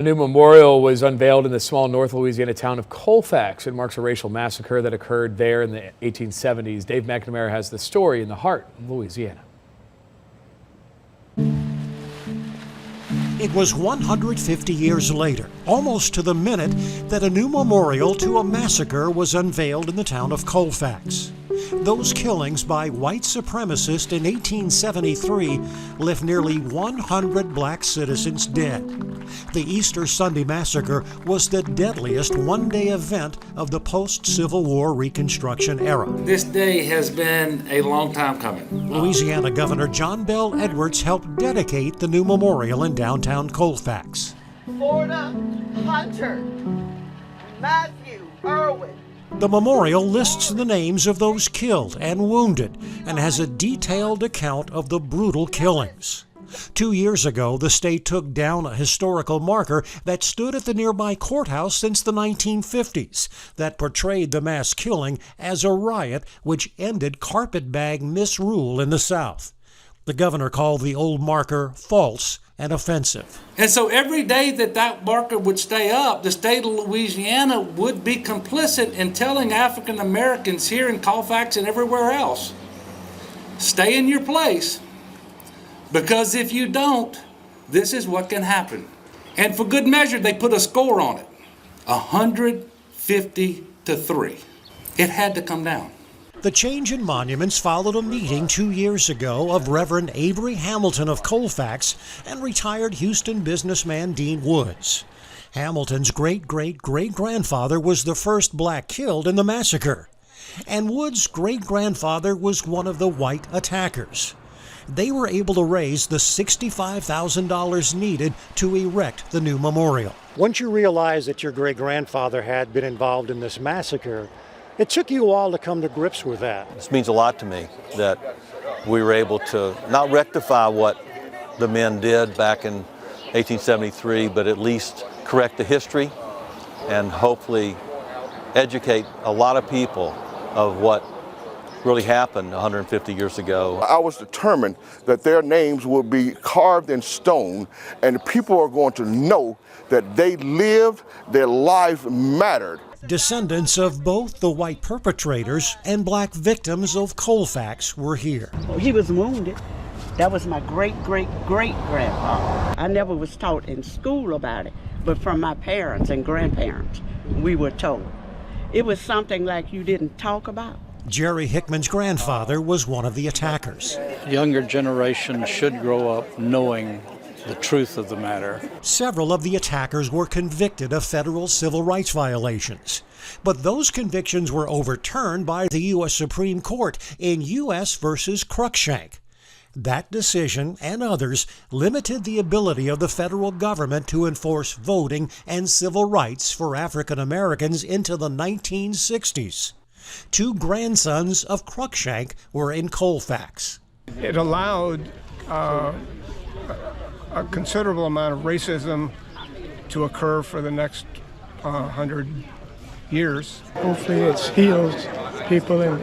A new memorial was unveiled in the small North Louisiana town of Colfax. It marks a racial massacre that occurred there in the 1870s. Dave McNamara has the story in the heart of Louisiana. It was 150 years later, almost to the minute, that a new memorial to a massacre was unveiled in the town of Colfax. Those killings by white supremacists in 1873 left nearly 100 black citizens dead. The Easter Sunday massacre was the deadliest one-day event of the post-Civil War Reconstruction era. This day has been a long time coming. Louisiana Governor John Bel Edwards helped dedicate the new memorial in downtown Colfax. Florida, Hunter, Matthew, Irwin. The memorial lists the names of those killed and wounded and has a detailed account of the brutal killings. 2 years ago, the state took down a historical marker that stood at the nearby courthouse since the 1950s that portrayed the mass killing as a riot which ended carpetbag misrule in the South. The governor called the old marker false and offensive. And so every day that marker would stay up, the state of Louisiana would be complicit in telling African Americans here in Colfax and everywhere else, stay in your place, because if you don't, this is what can happen. And for good measure, they put a score on it, 150-3. It had to come down. The change in monuments followed a meeting 2 years ago of Reverend Avery Hamilton of Colfax and retired Houston businessman Dean Woods. Hamilton's great-great-great-grandfather was the first black killed in the massacre, and Woods' great-grandfather was one of the white attackers. They were able to raise the $65,000 needed to erect the new memorial. Once you realize that your great-grandfather had been involved in this massacre, it took you all to come to grips with that. This means a lot to me that we were able to not rectify what the men did back in 1873, but at least correct the history and hopefully educate a lot of people of what really happened 150 years ago. I was determined that their names will be carved in stone and people are going to know that they lived, their lives mattered. Descendants of both the white perpetrators and black victims of Colfax were here. He was wounded. That was my great-great-great-grandfather. I never was taught in school about it, but from my parents and grandparents, we were told. It was something like you didn't talk about. Jerry Hickman's grandfather was one of the attackers. Younger generation should grow up knowing the truth of the matter. Several of the attackers were convicted of federal civil rights violations, but those convictions were overturned by the U.S. Supreme Court in U.S. versus Cruikshank. That decision and others limited the ability of the federal government to enforce voting and civil rights for African Americans into the 1960s. Two grandsons of Cruikshank were in Colfax. It allowed a considerable amount of racism to occur for the next 100 years. Hopefully it heals people and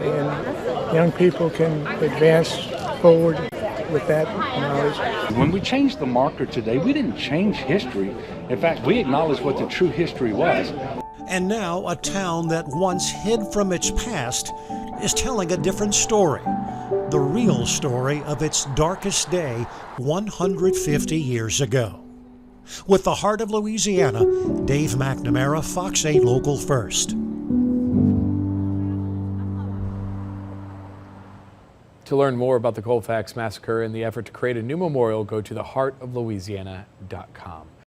young people can advance forward with that knowledge. When we changed the marker today, we didn't change history. In fact, we acknowledged what the true history was. And now a town that once hid from its past is telling a different story. The real story of its darkest day 150 years ago. With the heart of Louisiana, Dave McNamara, Fox 8 Local First. To learn more about the Colfax massacre and the effort to create a new memorial, go to theheartoflouisiana.com.